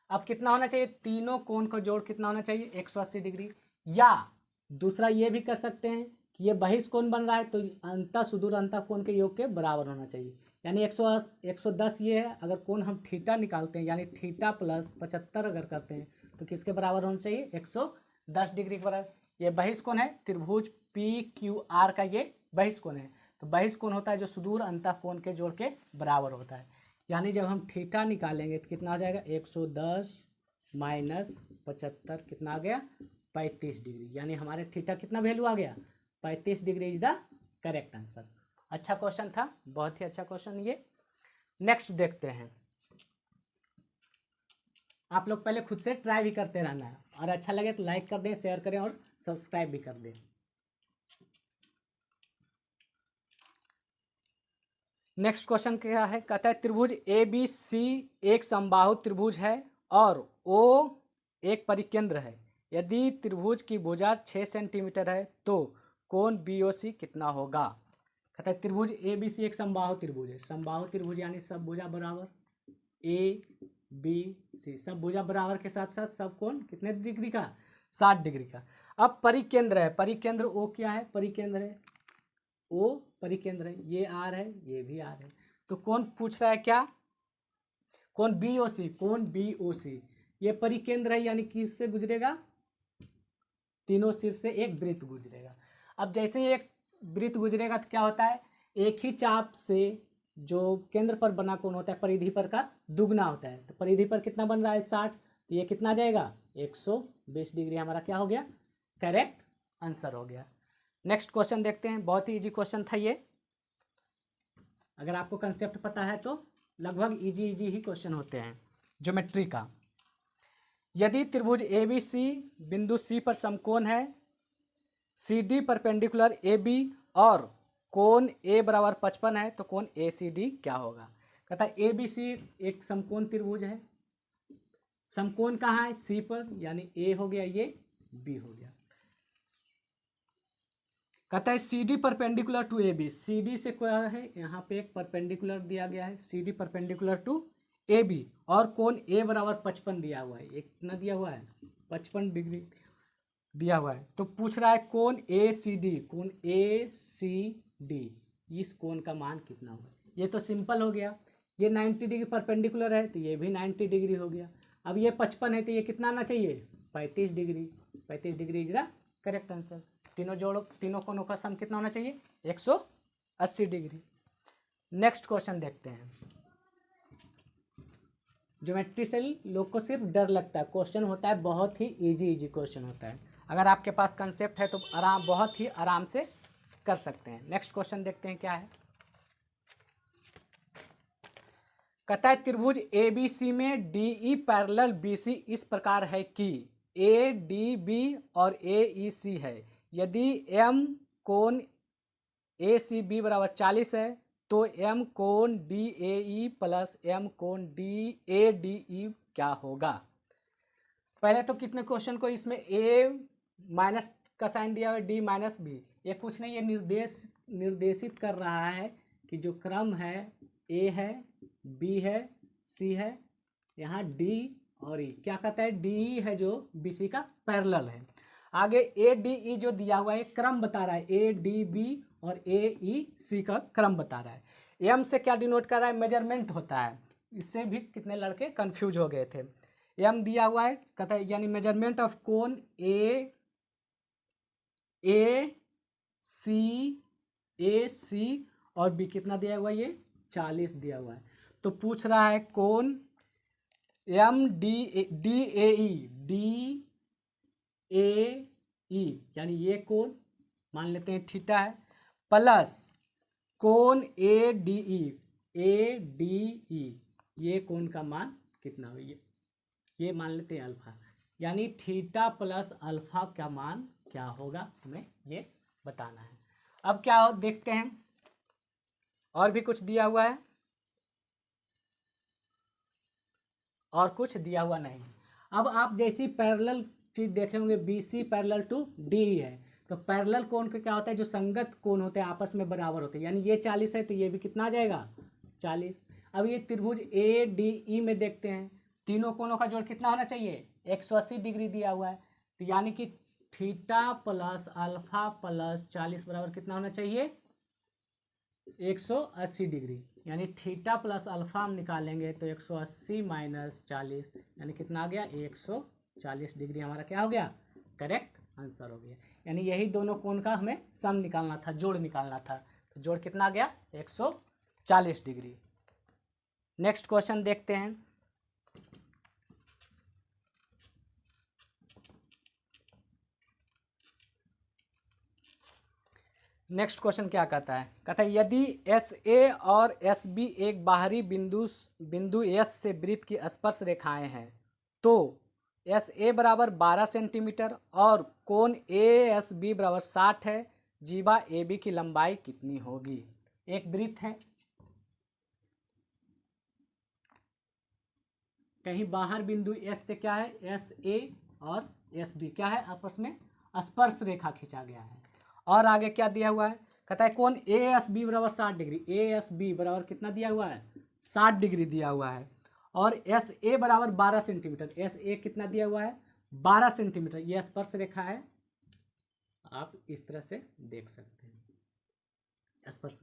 अब कितना होना चाहिए, तीनों कोण का जोड़ कितना होना चाहिए, 180 डिग्री। या दूसरा ये भी कर सकते हैं कि ये बहिष कोण बन रहा है तो अंतः सुदूर अंतः कोण के योग के बराबर होना चाहिए। यानी 110 ये है, अगर कोण हम थीटा निकालते हैं यानी थीटा प्लस 75 अगर करते हैं तो किसके बराबर होना चाहिए, 110 डिग्री के बराबर। ये बहिष कोण है, त्रिभुज पी क्यू आर का ये बहिष कोण है। तो बहिष कोण होता है जो सुदूर अंतः कोण के जोड़ के बराबर होता है। यानी जब हम थीटा निकालेंगे तो कितना आ जाएगा, 110 माइनस 75 कितना आ गया, 35 डिग्री। यानी हमारे थीटा कितना वैल्यू आ गया, 35 degree is the correct answer. अच्छा क्वेश्चन था, बहुत ही अच्छा क्वेश्चन ये। नेक्स्ट देखते हैं, आप लोग पहले खुद से ट्राई भी करते रहना है और अच्छा लगे तो लाइक कर दें, शेयर करें और सब्सक्राइब भी कर दें। नेक्स्ट क्वेश्चन क्या है, कहता है त्रिभुज ए बी सी एक समबाहु त्रिभुज है और ओ एक परिकेंद्र है। यदि त्रिभुज की भुजा 6 सेंटीमीटर है तो कोण BOC कितना होगा। कहता है त्रिभुज ए बी सी एक समबाहु त्रिभुज है। समबाहु त्रिभुज यानी सब भुजा बराबर, ए बी सी सब भुजा बराबर के साथ साथ सब कोण कितने डिग्री का, 60 डिग्री का। अब परिकेंद्र है, परिकेंद्र ओ क्या है, परिकेंद्र है ओ परिकेंद्र है, ये आर है ये भी आर है। तो कौन पूछ रहा है क्या, कौन BOC, कौन BOC ये परिकेंद्र है यानी किससे गुजरेगा, तीनों सिर से एक वृत्त गुजरेगा। अब जैसे ही एक वृत्त गुजरेगा तो क्या होता है, एक ही चाप से जो केंद्र पर बना कोण होता है परिधि पर का दुगना होता है। तो परिधि पर कितना बन रहा है 60, तो ये कितना जाएगा 120 डिग्री, हमारा क्या हो गया, करेक्ट आंसर हो गया। नेक्स्ट क्वेश्चन देखते हैं, बहुत ही इजी क्वेश्चन था ये। अगर आपको कंसेप्ट पता है तो लगभग इजी ही क्वेश्चन होते हैं ज्योमेट्री का। यदि त्रिभुज ABC बिंदु C पर समकोण है, CD परपेंडिकुलर AB और कोण A बराबर 55 है तो कोण ACD क्या होगा। कहता है ABC एक समकोण त्रिभुज है, समकोण कहाँ है, C पर, यानी A हो गया ये B हो गया। कहता है CD perpendicular to AB, CD से क्या है, यहाँ पे एक परपेंडिकुलर दिया गया है CD परपेंडिकुलर टू AB और कोण A बराबर 55 दिया हुआ है, एक कितना दिया हुआ है 55 डिग्री दिया हुआ है। तो पूछ रहा है कोण ACD, कोण ACD इस कोण का मान कितना होगा। ये तो सिंपल हो गया, ये 90 डिग्री परपेंडिकुलर है तो ये भी 90 डिग्री हो गया। अब ये 55 है तो ये कितना आना चाहिए 35 degree, 35 degree is the correct answer. तीनों कोणों का सम कितना होना चाहिए 180 डिग्री। नेक्स्ट क्वेश्चन देखते हैं। ज्योमेट्री से लोग को सिर्फ डर लगता है, क्वेश्चन होता है बहुत ही इजी क्वेश्चन होता है। अगर आपके पास कंसेप्ट है तो बहुत ही आराम से कर सकते हैं। नेक्स्ट क्वेश्चन देखते हैं क्या है। कहता है त्रिभुज ABC में DE पैरेलल BC इस प्रकार है कि ADB और AEC है। यदि M कोण ACB बराबर 40 है तो M कोण DAE प्लस M कोण ADE क्या होगा। पहले तो कितने क्वेश्चन को इसमें A माइनस का साइन दिया हुआ है, D माइनस B, ये कुछ नहीं, ये निर्देशित कर रहा है कि जो क्रम है ए है, बी है, सी है, यहाँ डी और ई क्या कहता है, डी ई है जो बी सी का पैरेलल है। आगे ए डी ई जो दिया हुआ है क्रम बता रहा है, ए डी बी और ए ई सी का क्रम बता रहा है। एम से क्या डिनोट कर रहा है, मेजरमेंट होता है। इससे भी कितने लड़के कंफ्यूज हो गए थे। एम दिया हुआ है कहता है यानी मेजरमेंट ऑफ कोन ए सी और बी कितना दिया हुआ है, ये 40 दिया हुआ है। तो पूछ रहा है कोन एम डी ए ई यानी ये कोन मान लेते हैं थीटा है, plus cone A D E ये कोन का मान कितना हो, ये मान लेते हैं अल्फा, यानी थीटा प्लस अल्फा का मान क्या होगा हमें ये बताना है। अब क्या हो देखते हैं, और भी कुछ दिया हुआ है और कुछ दिया हुआ नहीं। अब आप जैसी पैरेलल चीज देखे होंगे B C parallel to D है, तो पैरेलल कोण का क्या होता है, जो संगत कोण होते हैं आपस में बराबर होते हैं, यानी ये 40 है तो ये भी कितना आ जाएगा 40। अब ये त्रिभुज ए डी ई में देखते हैं, तीनों कोणों का जोड़ कितना होना चाहिए 180 डिग्री दिया हुआ है, तो यानी कि थीटा प्लस अल्फा प्लस 40 बराबर कितना होना चाहिए 180 डिग्री, यानी थीटा प्लस अल्फा हम निकालेंगे तो 180 माइनस 40 यानी कितना आ गया 140 डिग्री, हमारा क्या हो गया करेक्ट आंसर हो गया। यानी यही दोनों कोण का हमें सम निकालना था, जोड़ निकालना था, तो जोड़ कितना आ गया 140 डिग्री। नेक्स्ट क्वेश्चन देखते हैं। नेक्स्ट क्वेश्चन क्या कहता है यदि एस ए और एस बी एक बाहरी बिंदु एस से वृत्त की स्पर्श रेखाएं हैं तो एस ए बराबर 12 सेंटीमीटर और कोण ए एस बी बराबर 60 है, जीवा ए बी की लंबाई कितनी होगी। एक वृत्त है, कहीं बाहर बिंदु एस से क्या है एस ए और एस बी क्या है आपस में स्पर्श रेखा खींचा गया है, और आगे क्या दिया हुआ है कहता है कोण ए एस बी बराबर 60 डिग्री, ए एस बी बराबर कितना दिया हुआ है 60 डिग्री दिया हुआ है, और एस ए बराबर 12 सेंटीमीटर, एस ए कितना दिया हुआ है 12 सेंटीमीटर, ये स्पर्श रेखा है, आप इस तरह से देख सकते हैं स्पर्श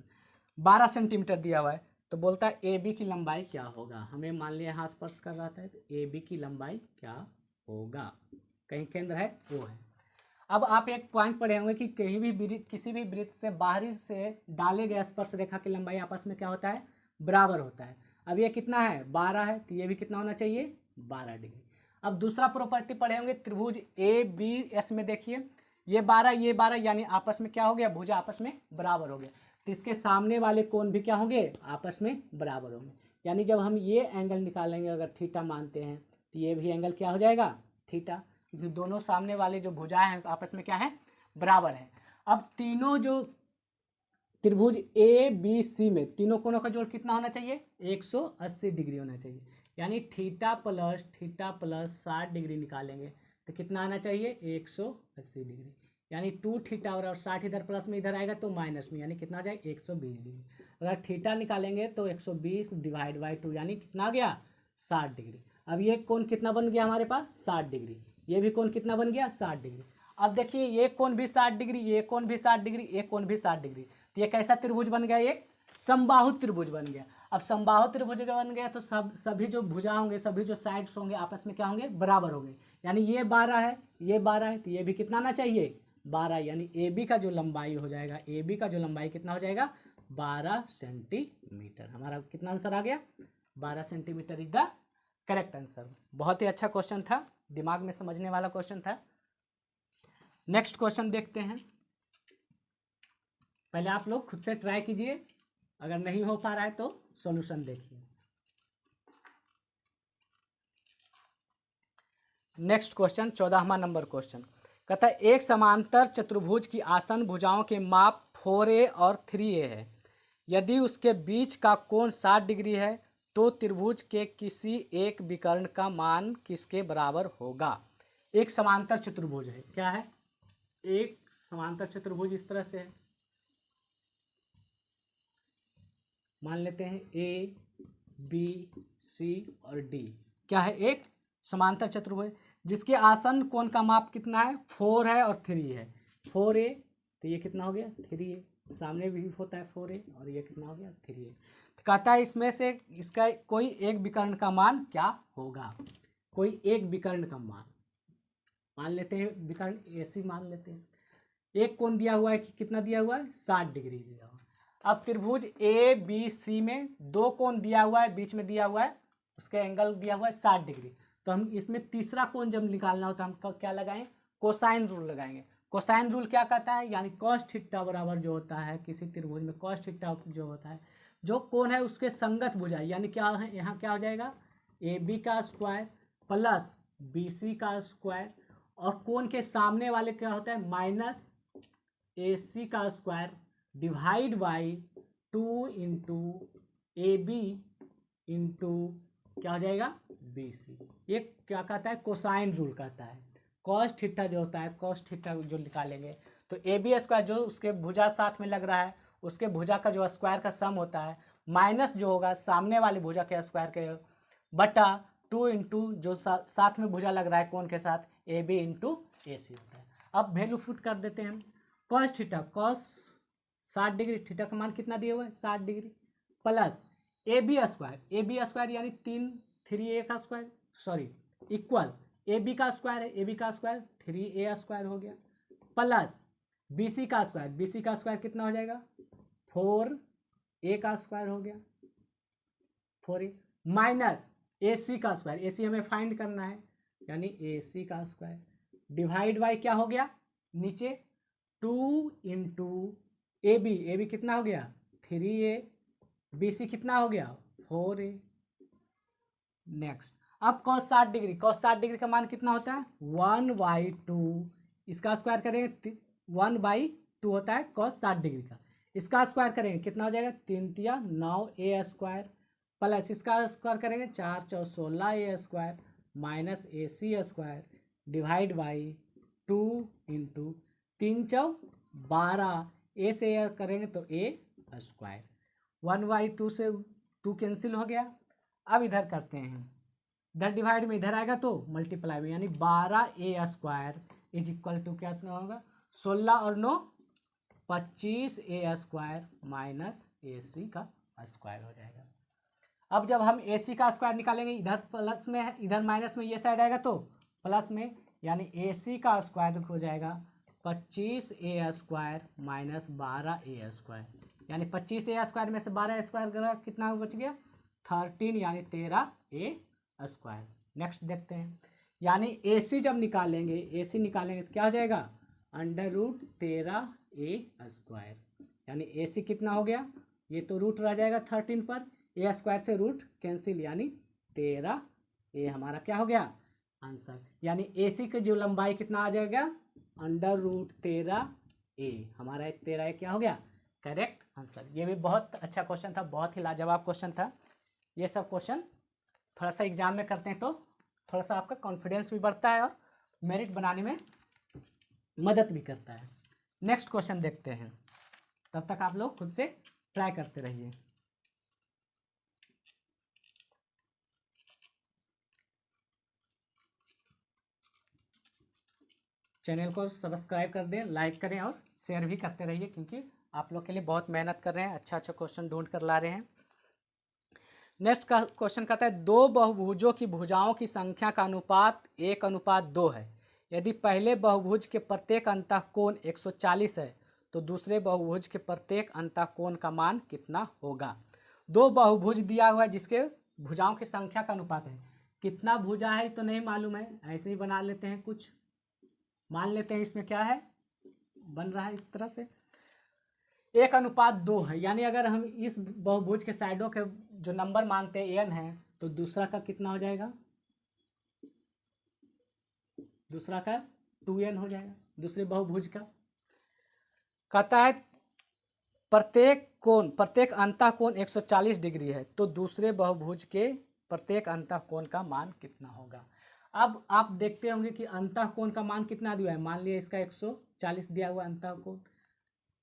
12 सेंटीमीटर दिया हुआ है, तो बोलता है ए बी की लंबाई क्या होगा। हमें मान लिया यहाँ स्पर्श कर रहा था तो ए बी की लंबाई क्या होगा, कहीं केंद्र है वो है। अब आप एक पॉइंट पढ़े होंगे कि कहीं भी वृत्त किसी भी वृत्त से बाहरी से डाले गए स्पर्श रेखा की लंबाई आपस में क्या होता है बराबर होता है। अब ये कितना है 12 है तो ये भी कितना होना चाहिए 12 डिग्री। अब दूसरा प्रॉपर्टी पढ़े होंगे त्रिभुज ए बी एस में, देखिए ये 12 यानी आपस में क्या हो गया भुजा आपस में बराबर हो गया, तो इसके सामने वाले कोण भी क्या होंगे आपस में बराबर होंगे, यानी जब हम ये एंगल निकालेंगे अगर थीटा मानते हैं तो ये भी एंगल क्या हो जाएगा थीटा, क्योंकि दोनों सामने वाले जो भुजाएं हैं आपस में क्या है बराबर है। अब तीनों जो त्रिभुज ए बी सी में तीनों कोणों का जोड़ कितना होना चाहिए 180 डिग्री होना चाहिए, यानी थीटा प्लस 60 डिग्री निकालेंगे तो कितना आना चाहिए 180 डिग्री, यानी 2 थीटा और 60 इधर प्लस में इधर आएगा तो माइनस में, यानी कितना आ जाएगा 120 डिग्री। अगर थीटा निकालेंगे तो 120 डिवाइड बाई 2 यानी कितना आ गया 60 डिग्री। अब ये कोण कितना बन गया हमारे पास 60 डिग्री, ये भी कोण कितना बन गया 60 डिग्री। अब देखिए ये कोण भी 60 डिग्री, ये कोण भी 60 डिग्री, एक कोण भी 60 डिग्री, तो ये कैसा त्रिभुज बन गया एक समबाहु त्रिभुज बन गया। अब समबाहु त्रिभुज बन गया तो सभी जो भुजा होंगे सभी जो साइड्स होंगे आपस में क्या होंगे बराबर होंगे, यानी ये 12 है ये 12 है तो ये भी कितना आना चाहिए 12, यानी ए बी का जो लंबाई हो जाएगा ए बी का जो लंबाई कितना हो जाएगा 12 सेंटीमीटर। हमारा कितना आंसर आ गया 12 centimetre is the correct answer. बहुत ही अच्छा क्वेश्चन था, दिमाग में समझने वाला क्वेश्चन था। नेक्स्ट क्वेश्चन देखते हैं, पहले आप लोग खुद से ट्राई कीजिए, अगर नहीं हो पा रहा है तो सॉल्यूशन देखिए। नेक्स्ट क्वेश्चन 14वां नंबर क्वेश्चन कहता है एक समांतर चतुर्भुज की आसन भुजाओं के माप 4a और 3a है, यदि उसके बीच का कोण 60 डिग्री है तो त्रिभुज के किसी एक विकर्ण का मान किसके बराबर होगा। एक समांतर चतुर्भुज है, क्या है एक समांतर चतुर्भुज इस तरह से है, मान लेते हैं ए बी सी और डी क्या है, एक समांतर चतुर्भुज जिसके आसन्न कोण का माप कितना है 4 है और 3 है। 4a तो ये कितना हो गया 3a, सामने भी होता है 4a और ये कितना हो गया 3a। तो कहता है इसमें से इसका कोई एक विकर्ण का मान क्या होगा, कोई एक विकर्ण का मान लेते हैं, विकर्ण AC मान लेते हैं। एक कोण दिया हुआ है कि कितना दिया हुआ है 60 डिग्री दिया हुआ है। अब त्रिभुज ABC में दो कोण दिया हुआ है, बीच में दिया हुआ है उसका एंगल दिया हुआ है 60 डिग्री। तो हम इसमें तीसरा कोण जब निकालना होता है हम क्या लगाएं, कोसाइन रूल लगाएंगे। कोसाइन रूल क्या कहता है, यानी कॉस थीटा बराबर जो होता है किसी त्रिभुज में कॉस थीटा जो होता है, जो कोण है उसके संगत भुजा, यानी क्या है यहाँ क्या हो जाएगा AB का स्क्वायर प्लस BC का स्क्वायर, और कोण के सामने वाले क्या होता है माइनस AC का square divide by 2 into AB into क्या हो जाएगा BC। ये क्या कहता है कोसाइन रूल कहता है। कॉस थीटा जो होता है, कॉस थीटा जो निकालेंगे तो AB स्क्वायर जो उसके भुजा साथ में लग रहा है उसके भुजा का जो स्क्वायर का सम होता है माइनस जो होगा सामने वाले भुजा के स्क्वायर के बटा 2 इंटू जो साथ में भुजा लग रहा है कोण के साथ AB इंटू AC होता है। अब वैल्यू फुट कर देते हैं हम। Cos theta cos 60 degree, theta का मान कितना दिया हुआ है 60 डिग्री, प्लस AB स्क्वायर यानी 3a का स्क्वायर सॉरी इक्वल AB का स्क्वायर है, AB का स्क्वायर 3a स्क्वायर हो गया, प्लस BC का स्क्वायर कितना हो जाएगा 4a का स्क्वायर हो गया 4a, माइनस AC का स्क्वायर, AC हमें फाइंड करना है यानी AC का स्क्वायर डिवाइड बाई क्या हो गया नीचे 2 इंटू AB कितना हो गया 3a, BC कितना हो गया 4a। नेक्स्ट अब cos 60 डिग्री का मान कितना होता है 1/2, इसका स्क्वायर करेंगे 1/2 होता है cos 60 डिग्री का, इसका स्क्वायर करेंगे कितना हो जाएगा 3 तिया 9a स्क्वायर, प्लस इसका स्क्वायर करेंगे 4 चौ 16a square minus AC square divide by 2 into 3 चौ 12, a से a करेंगे तो a स्क्वायर, 1/2 से 2 कैंसिल हो गया। अब इधर करते हैं, इधर डिवाइड में इधर आएगा तो मल्टीप्लाई में, यानी 12a square is equal to क्या होगा 16 और 9 25a स्क्वायर माइनस AC का स्क्वायर हो जाएगा। अब जब हम AC का स्क्वायर निकालेंगे इधर प्लस में है इधर माइनस में ये साइड आएगा तो प्लस में, यानी AC का स्क्वायर हो जाएगा 25a square minus 12a square, यानी 25a स्क्वायर में से 12a स्क्वायर कितना बच गया 13 यानी 13a स्क्वायर। नेक्स्ट देखते हैं, यानी AC जब निकालेंगे तो क्या हो जाएगा √13a स्क्वायर, यानी AC कितना हो गया, ये तो रूट रह जाएगा 13 पर, a स्क्वायर से रूट कैंसिल यानी 13a हमारा क्या हो गया आंसर, यानी AC की जो लंबाई कितना आ जाएगा √13a, हमारा 13a क्या हो गया करेक्ट आंसर। ये भी बहुत अच्छा क्वेश्चन था, बहुत ही लाजवाब क्वेश्चन था। ये सब क्वेश्चन थोड़ा सा एग्जाम में करते हैं तो थोड़ा सा आपका कॉन्फिडेंस भी बढ़ता है और मेरिट बनाने में मदद भी करता है। नेक्स्ट क्वेश्चन देखते हैं, तब तक आप लोग खुद से ट्राई करते रहिए। चैनल को सब्सक्राइब कर दें, लाइक करें और शेयर भी करते रहिए, क्योंकि आप लोग के लिए बहुत मेहनत कर रहे हैं, अच्छा अच्छा क्वेश्चन ढूंढ कर ला रहे हैं। नेक्स्ट का क्वेश्चन कहता है दो बहुभुजों की भुजाओं की संख्या का अनुपात 1:2 है। यदि पहले बहुभुज के प्रत्येक अंतःकोण 140 है तो दूसरे बहुभुज के प्रत्येक अंतःकोण का मान कितना होगा। दो बहुभुज दिया हुआ है जिसके भुजाओं की संख्या का अनुपात है, कितना भुजा है तो नहीं मालूम है, ऐसे ही बना लेते हैं, कुछ मान लेते हैं इसमें क्या है बन रहा है इस तरह से 1:2 है, यानी अगर हम इस बहुभुज के साइडों के जो नंबर मानते हैं n है तो दूसरा का कितना हो जाएगा, दूसरा का 2n हो जाएगा दूसरे बहुभुज का। कहता है प्रत्येक अंतःकोण 140 डिग्री है तो दूसरे बहुभुज के प्रत्येक अंतःकोण का मान कितना होगा। अब आप देखते होंगे कि अंतःकोण का मान कितना दिया है, मान लिया इसका 140 दिया हुआ है, अंतः कोण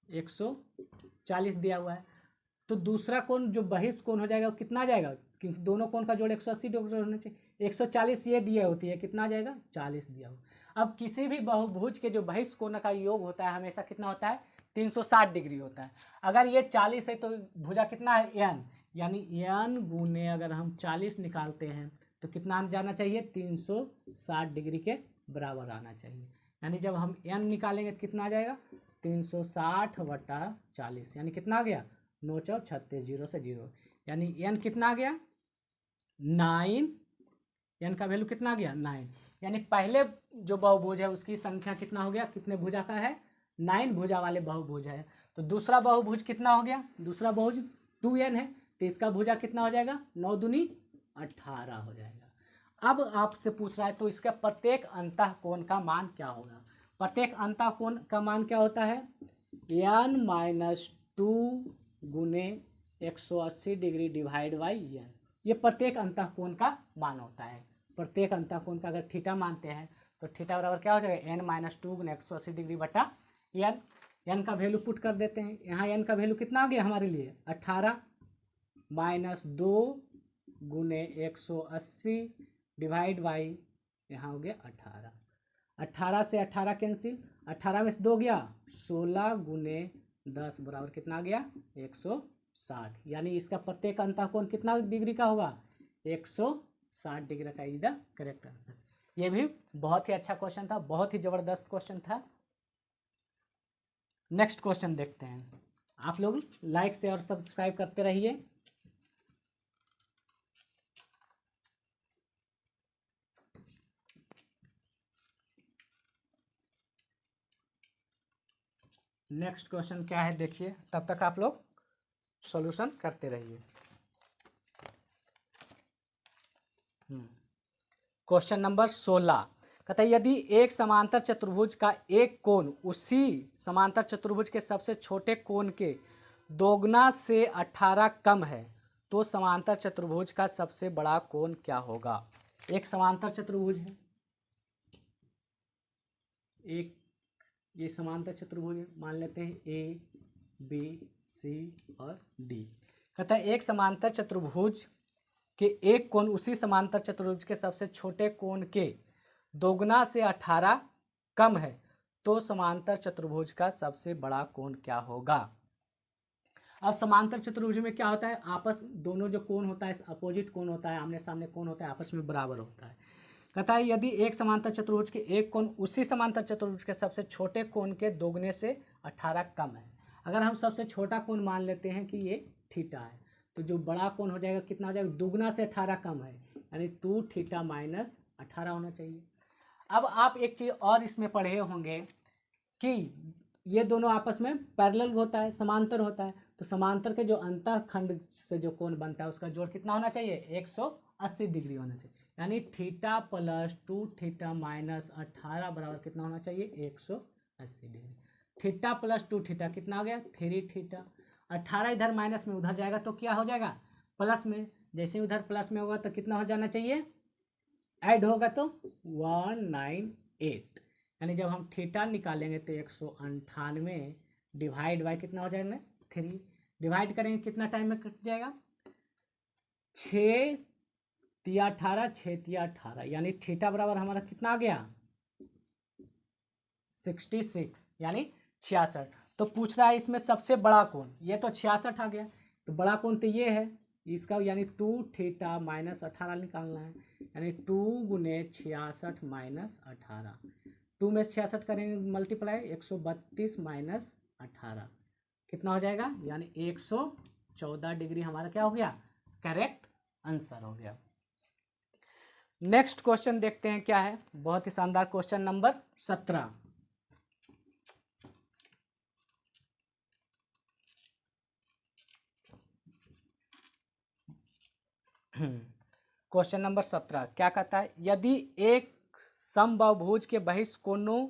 140 दिया हुआ है। तो दूसरा कोण जो बहिष्ठ कोण हो जाएगा वो कितना आ जाएगा, क्योंकि दोनों कोण का जोड़ 180 डिग्री होना चाहिए। 140 ये दिया होती है, कितना आ जाएगा 40 दिया हुआ। अब किसी भी बहुभुज के जो बहिष्ठ कोण का योग होता है हमेशा कितना होता है 360 डिग्री होता है। अगर ये 40 है तो भुजा कितना है n, यानी n गुने अगर हम 40 निकालते हैं तो कितना जाना चाहिए 360 डिग्री के बराबर आना चाहिए। यानी जब हम n निकालेंगे तो कितना आ जाएगा 360/40, यानी कितना आ गया 9 चौ 36, 0 से 0, यानी n कितना आ गया 9, n का वैल्यू कितना आ गया 9। यानी पहले जो बहुभुज है उसकी संख्या कितना हो गया, कितने भुजा का है 9 भुजा वाले बहुभुज है। तो दूसरा बहुभुज कितना हो गया, दूसरा बहुभुज 2n है, तो इसका भुजा कितना हो जाएगा 9 दूनी 18 हो जाएगा। अब आपसे पूछ रहा है तो इसका प्रत्येक अंतः कोण का मान क्या होगा। प्रत्येक अंतः कोण का मान क्या होता है n-2 गुने 180 डिग्री डिवाइड बाई n, ये प्रत्येक अंतः कोण का मान होता है। प्रत्येक अंतः कोण का अगर थीटा मानते हैं तो थीटा बराबर क्या हो जाएगा n-2 गुने 180 डिग्री बटा n। n का वैल्यू पुट कर देते हैं, यहाँ n का वैल्यू कितना आ गया हमारे लिए 18 -2 गुने 180 डिवाइड बाई यहाँ हो गया 18। 18 से 18 कैंसिल, 18 में से 2 गया 16 गुने 10 बराबर कितना आ गया 160। यानी इसका प्रत्येक अंतः कोण कितना डिग्री का होगा 160 डिग्री का इज द करेक्ट आंसर। ये भी बहुत ही अच्छा क्वेश्चन था, बहुत ही जबरदस्त क्वेश्चन था। नेक्स्ट क्वेश्चन देखते हैं। आप लोग लाइक से और सब्सक्राइब करते रहिए। नेक्स्ट क्वेश्चन क्या है देखिए, तब तक आप लोग सॉल्यूशन करते रहिए। क्वेश्चन नंबर 16 कहता है यदि एक समांतर चतुर्भुज का एक कोण उसी समांतर चतुर्भुज के सबसे छोटे कोण के दोगुना से 18 कम है तो समांतर चतुर्भुज का सबसे बड़ा कोण क्या होगा। एक समांतर चतुर्भुज है, एक ये समांतर चतुर्भुज है, मान लेते हैं ए बी सी और डी। कहता है एक समांतर चतुर्भुज के एक कोण उसी समांतर चतुर्भुज के सबसे छोटे कोण के दोगुना से 18 कम है तो समांतर चतुर्भुज का सबसे बड़ा कोण क्या होगा। अब समांतर चतुर्भुज में क्या होता है, आपस दोनों जो कोण होता है अपोजिट कोण होता है, आमने सामने कोण होता है, आपस में बराबर होता है। कहता है यदि एक समांतर चतुर्भुज के एक कोण उसी समांतर चतुर्भुज के सबसे छोटे कोण के दोगुने से 18 कम है। अगर हम सबसे छोटा कोण मान लेते हैं कि ये थीटा है तो जो बड़ा कोण हो जाएगा कितना हो जाएगा दुगुना से 18 कम है, यानी 2 थीटा माइनस 18 होना चाहिए। अब आप एक चीज़ और इसमें पढ़े होंगे कि ये दोनों आपस में पैरेलल होता है, समांतर होता है, तो समांतर के जो अंतः खंड से जो कोण बनता है उसका जोड़ कितना होना चाहिए 180 डिग्री होना चाहिए। यानी थीटा प्लस 2 थीटा माइनस 18 बराबर कितना होना चाहिए 180 डिग्री। थीटा प्लस 2 थीटा कितना आ गया 3 थीटा। 18 इधर माइनस में उधर जाएगा तो क्या हो जाएगा प्लस में, जैसे उधर प्लस में होगा तो कितना हो जाना चाहिए ऐड होगा तो 198। यानी जब हम थीटा निकालेंगे तो 198 डिवाइड बाई कितना हो जाएगा 3, डिवाइड करेंगे कितना टाइम में कट जाएगा 6 तिया 18 6 तिया 18, यानी थीटा बराबर हमारा कितना आ गया 66 यानी 66। तो पूछ रहा है इसमें सबसे बड़ा कोण, ये तो 66 आ गया, तो बड़ा कोण तो ये है इसका, यानी 2 थीटा माइनस 18 निकालना है, यानी 2 गुने 66 माइनस 18, 2 में 66 करेंगे मल्टीप्लाई 132 माइनस 18 कितना हो जाएगा, यानी 114 डिग्री हमारा क्या हो गया करेक्ट आंसर हो गया। नेक्स्ट क्वेश्चन देखते हैं क्या है, बहुत ही शानदार क्वेश्चन नंबर 17। क्वेश्चन नंबर 17 क्या कहता है, यदि एक समबाहुभुज के बहिष्ठ कोणों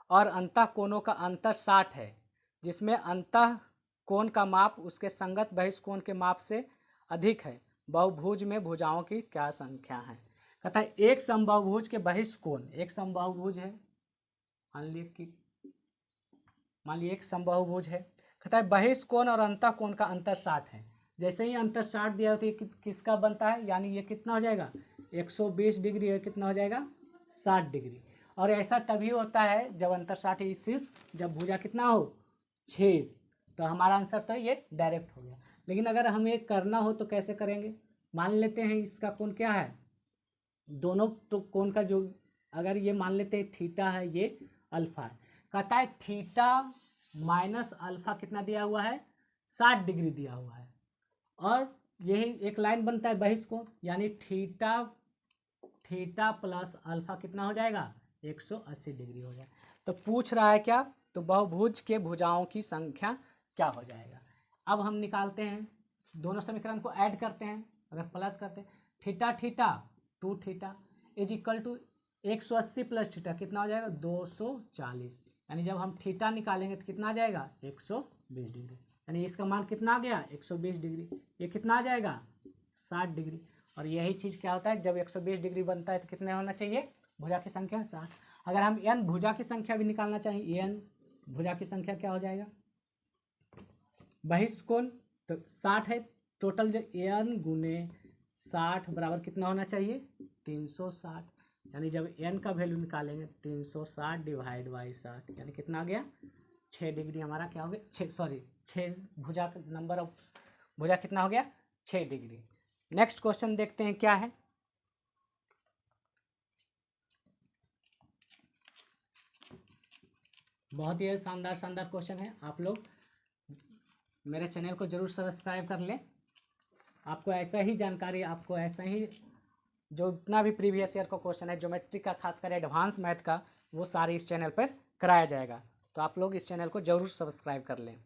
और अंतः कोणों का अंतर 60 है जिसमें अंतः कोण का माप उसके संगत बहिष्ठ कोण के माप से अधिक है, बहुभुज में भुजाओं की क्या संख्या है। कहता है एक समबाहुभुज के बहिष्ठ कोण, एक समबाहुभुज है मान लीजिए कि मान लीजिए एक समबाहुभुज है, कहता है बहिष्कोण और अंतःकोण का अंतर 60 है। जैसे ही अंतर 60 दिया होता है किसका बनता है, यानी ये कितना हो जाएगा 120 डिग्री और कितना हो जाएगा 60 डिग्री। और ऐसा तभी होता है जब अंतर 60 है, सिर्फ जब भुजा कितना हो छेद। तो हमारा आंसर तो ये डायरेक्ट हो गया। लेकिन अगर हमें करना हो तो कैसे करेंगे, मान लेते हैं इसका कोण क्या है, दोनों तो कोण का जो, अगर ये मान लेते हैं थीटा है, ये अल्फा है, कहता है थीटा माइनस अल्फा कितना दिया हुआ है 60 डिग्री दिया हुआ है। और यही एक लाइन बनता है बहिष्कोण, यानी थीटा प्लस अल्फा कितना हो जाएगा 180 डिग्री हो जाएगा। तो पूछ रहा है क्या, तो बहुभुज के भुजाओं की संख्या क्या हो जाएगा। अब हम निकालते हैं, दोनों समीकरण को ऐड करते हैं, अगर प्लस करते हैं theta 2 theta is equal to 180 plus theta कितना हो जाएगा 240, यानी जब हम थीटा निकालेंगे तो कितना आ जाएगा 120 डिग्री, यानी इसका मान कितना आ गया 120 डिग्री। ये कितना आ जाएगा 60 डिग्री। और यही चीज़ क्या होता है, जब 120 डिग्री बनता है तो कितने होना चाहिए भुजा की संख्या 60। अगर हम n भुजा की संख्या भी निकालना चाहिए, n भुजा की संख्या क्या हो जाएगा, बहिष्कोण तो 60 है, टोटल जो n गुने 60 बराबर कितना होना चाहिए 360, यानी जब n का वैल्यू निकालेंगे 360 डिवाइड बाई 60, यानी कितना आ गया 6 डिग्री हमारा क्या हो गया, 6 भुजा का नंबर ऑफ भुजा कितना हो गया 6 डिग्री। नेक्स्ट क्वेश्चन देखते हैं क्या है। बहुत ही शानदार क्वेश्चन है, आप लोग मेरे चैनल को जरूर सब्सक्राइब कर लें। आपको ऐसा ही जानकारी, आपको ऐसा ही जो इतना भी प्रीवियस ईयर का क्वेश्चन है ज्योमेट्री का, खासकर एडवांस मैथ का, वो सारे इस चैनल पर कराया जाएगा। तो आप लोग इस चैनल को जरूर सब्सक्राइब कर लें।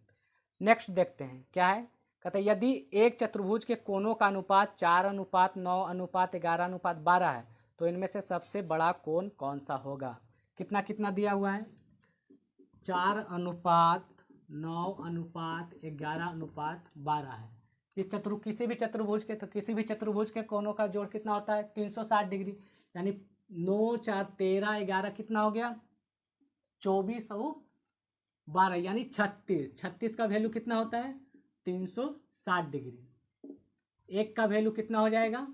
नेक्स्ट देखते हैं क्या है, कहते हैं यदि एक चतुर्भुज के कोणों का अनुपात 4:9:11:12 है तो इनमें से सबसे बड़ा कोण कौन सा होगा। कितना कितना दिया हुआ है 4:9:11:12 है। ये किसी भी चतुर्भुज के कोणों का जोड़ कितना होता है 360 डिग्री, यानी 9 4 13 11 कितना हो गया 24 और 12 यानी 36 का वैल्यू कितना होता है 360 डिग्री। एक का वैल्यू कितना हो जाएगा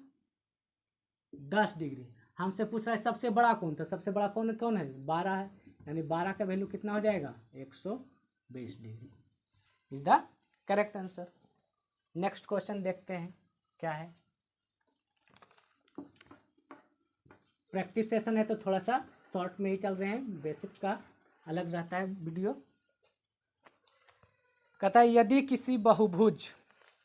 10 डिग्री। हमसे पूछ रहा है सबसे बड़ा कौन, तो सबसे बड़ा कौन है 12 है, यानी 12 का वैल्यू कितना हो जाएगा 120 degree is the correct answer. Next question देखते हैं क्या है। प्रैक्टिस सेशन है तो थोड़ा सा शॉर्ट में ही चल रहे हैं, बेसिक का अलग रहता है वीडियो। कहता है यदि किसी बहुभुज,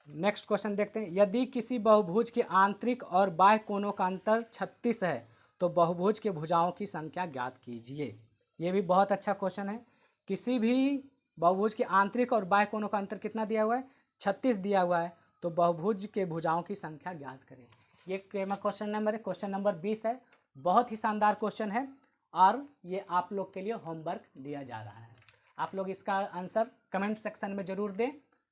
नेक्स्ट क्वेश्चन देखते हैं, यदि किसी बहुभुज के आंतरिक और बाह्य कोणों का अंतर 36 है तो बहुभुज के भुजाओं की संख्या ज्ञात कीजिए। ये भी बहुत अच्छा क्वेश्चन है। किसी भी बहुभुज के आंतरिक और बाह्य कोणों का अंतर कितना दिया हुआ है 36 दिया हुआ है, तो बहुभुज के भुजाओं की संख्या ज्ञात करें। ये क्वेश्चन नंबर है, क्वेश्चन नंबर 20 है। बहुत ही शानदार क्वेश्चन है और ये आप लोग के लिए होमवर्क दिया जा रहा है। आप लोग इसका आंसर कमेंट सेक्शन में ज़रूर दें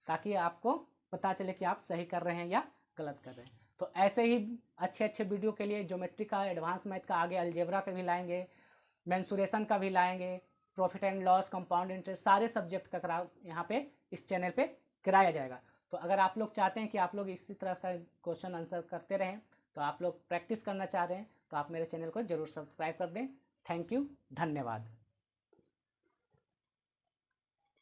ताकि आपको पता चले कि आप सही कर रहे हैं या गलत कर रहे हैं। तो ऐसे ही अच्छे वीडियो के लिए ज्योमेट्री का, एडवांस मैथ का, आगे अलजेब्रा का भी लाएंगे, मेंसुरेशन का भी लाएंगे, profit and loss, compound interest, सारे सब्जेक्ट का यहाँ पे इस चैनल पे कराया जाएगा। तो अगर आप लोग चाहते हैं कि आप लोग इसी तरह का क्वेश्चन आंसर करते रहें, तो आप लोग प्रैक्टिस करना चाह रहे हैं, तो आप मेरे चैनल को जरूर सब्सक्राइब कर दें। थैंक यू, धन्यवाद।